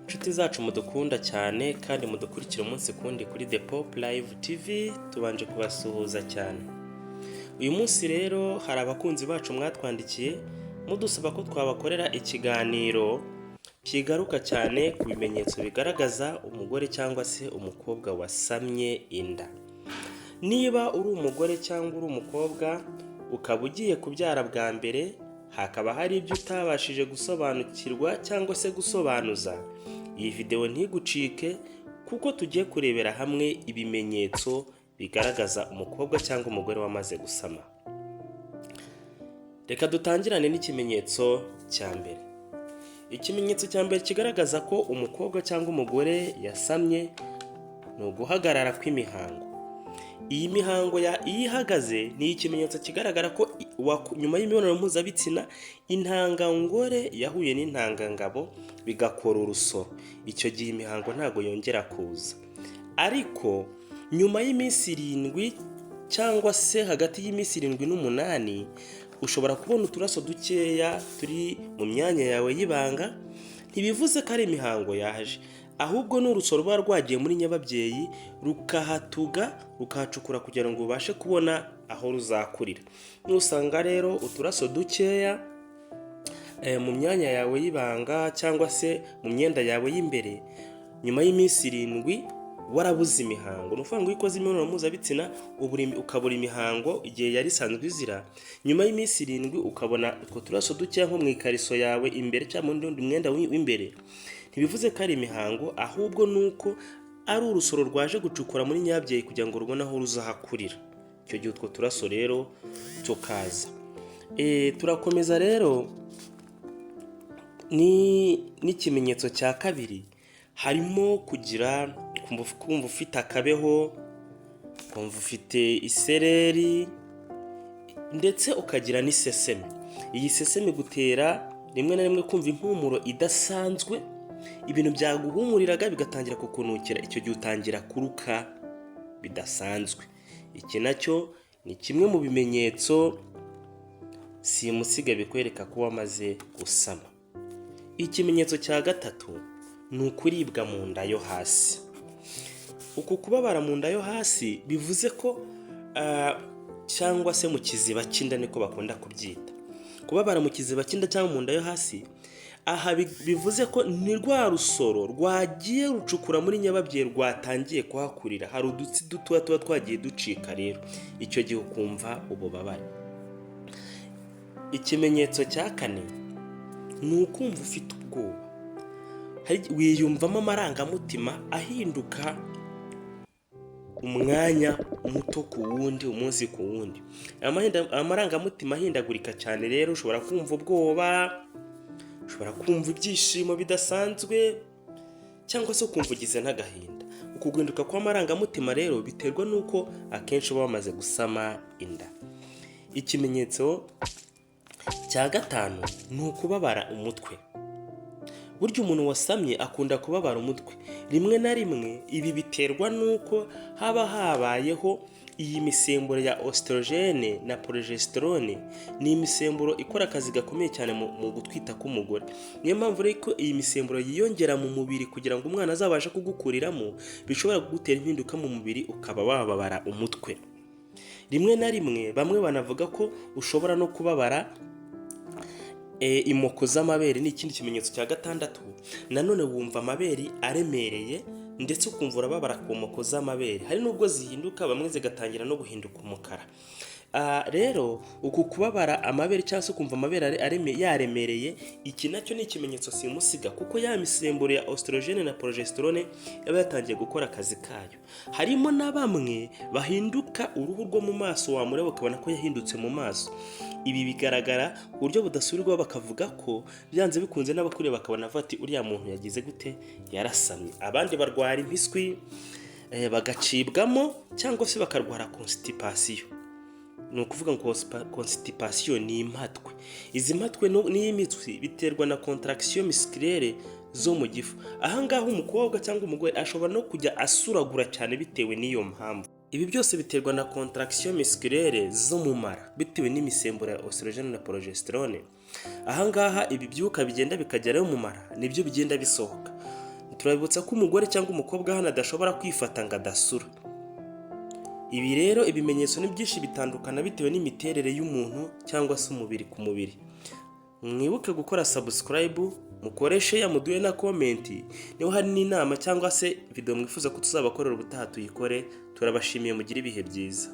Inshuti zacu mudukunda cyane kandi mudukurikira umunsi kundi kuri The Pop Live TV, tubanje kubasuhuza cyane. Uyu munsi rero hari abakunzi bacu mwatwandikiye mudusaba ko twabakorera ikiganiro kigaruka cyane ku bimenyetso bigaragaza umugore cyangwa se umukobwa wasamye inda. Niba uri umugore cyangwa uri umukobwa ukaba ugiye kubyara bwa mbere, hakaba hari ibyo utabashije gusobanukirwa cyangwa se gusobanuza, iyi video ntigucike kuko tugiye kurebera hamwe ibimenyetso bigaragaza umukobwa cyangwa umugore wamaze gusama. Reka dutangirane n'ikimenyetso cya mbere. Ikimenyetso cya mbere kigaragaza ko umukobwa cyangwa umugore yasamye ni uguhagarara kw'imihango. Iyi mihango iyo ihagaze ni ikimenyetso kigaragara ko nyuma y'imibonano mpuzabitsina intangangore yahuye n'intangangabo bigakora urusoro. Icyo gihe imihango ntago yongera kuza. Ariko nyuma y'iminsi 7 cyangwa se hagati y'iminsi 7 n'8 ushobora kubona uturaso dukeya turi mu myanya yawe y'ibanga. Ntibivuze ko ari imihango yaje, ahubwo n'urusoro ruba rwagiye muri nyababyeyi rukahatuga rukahacukura kugira ngo ubashe kubona aho ruzakurira. Nusanga rero uturaso dukeya mu myanya yawe y'ibanga cyangwa se mu myenda yawe y'imbere nyuma y'iminsi 7 warabuze imihango, nuvuga ngo ikoze imibonano mpuzabitsina ukabura imihango igihe yari isanzwe izira, nyuma y'iminsi 7 ukabona utwo turaso dukeya nko mu ikariso yawe imbere cyangwa mu mwenda w'imbere, ntibivuze ko ari imihango, ahubwo nuko ari urusoro rwaje gucukura muri nyabyeyi kugira ngo rubone aho ruzahakurira. Icyo gihe utwo turaso rero tukaza. Turakomeza rero n'ikimenyetso cya kabiri, harimo kugira kumva ufite akabeho, kumva ufite isereri ndetse ukagira n'iseseme. Iyi seseme gutera rimwe na rimwe kumva impumuro idasanzwe, ibintu byaguhumuriraga bigatangira kukunukira, icyo gihe utangira kuruka bidasanzwe. Iki nacyo ni kimwe mu bimenyetso simusiga bikwereka ko wamaze gusama. Ikimenyetso cya gatatu ni ukuribwa mu nda yo hasi. Uku kubabara mu nda yo hasi bivuze ko cyangwa se mu kiziba cy'inda niko bakunda kubyita. Kubabara mu kiziba cy'inda cyangwa mu nda yo hasi, aha bivuze ko ni rwa rusoro rwagiye rucukura muri nyababyeyi rwatangiye kuhakurira, hari udutsi dutoya tuba twagiye ducika rero, icyo gihe ukumva ububabare. Ikimenyetso cya kane ni ukumva ufite ubwoba, wiyumvamo amarangamutima ahinduka umwanya muto ku wundi, umunsi ku wundi. Amarangamutima ahindagurika cyane rero, ushobora kumva ubwoba, ushobora kumva ibyishimo bidasanzwe cyangwa se ukumva ugize n'agahinda. Uku guhinduka kw'amarangamutima rero biterwa n'uko akenshi uba wamaze gusama inda. Ikimenyetso cya gatanu ni ukubabara umutwe. Burya umuntu wasamye akunda kubabara umutwe. Rimwe na rimwe ibi biterwa n'uko haba habayeho iyi misemburo ya oestrogene na progesterone. Ni imisemburo ikora akazi gakomeye cyane mu gutwita k'umugore. Niyo mpamvu rero ko iyi misemburo yiyongera mu mubiri kugira ngo umwana azabashe kugukuriramo, bishobora kugutera impinduka mu mubiri ukaba wababara umutwe. Rimwe na rimwe bamwe banavuga ko ushobora no kubabara imoko z'amabere. Ni ikindi kimenyetso cya gatandatu. Nanone wumva amabere aremereye ndetse ukumva urababara ku moko z'amabere, hari nubwo zihinduka bamwe zigatangira no guhinduka umukara. Rero uku kubabara amabere cyangwa se kumva amabere yaremereye, iki nacyo ni ikimenyetso simusiga kuko ya misemburo ya oestrogene na progesterone yaba yatangiye gukora akazi kayo. Harimo na bamwe bahinduka uruhu rwo mu maso, wamureba ukabona ko yahindutse mu maso. Ibi bigaragara ku buryo budasubirwaho, bakavuga ko byanze bikunze n'abakureba bakabona bati uriya muntu yagize gute, yarasamye. Abandi barwara impiswi, bagacibwamo cyangwa se bakarwara constipation. Ni ukuvuga ngo constipation ni impatwe. Izi mpatwe n'imitsi biterwa na contraction musculaire zo mu gifu. Ahangaha umukobwa cyangwa umugore ashobora no kujya asuragura cyane bitewe n'iyo mpamvu. Ibi byose biterwa na contraction musculaire zo mu mara bitewe n'imisemburo ya oestrogene na progesterone. Ahangaha ibi byuka bigenda bikagerayo mu mara nibyo bigenda bisohoka. turabibutsa ko umugore cyangwa umukobwa hano adashobora kwifata ngo adasura. Ibi rero ibimenyetso ni byinshi bitandukana bitewe n'imiterere y'umuntu cyangwa se umubiri ku mubiri. Mwibuke gukora subscribe, mukoreshe ya muduhe na comment, niho hari n'inama cyangwa se video mwifuza ko tuzabakorera ubutaha tuyikore. Turabashimiye, mugire ibihe byiza.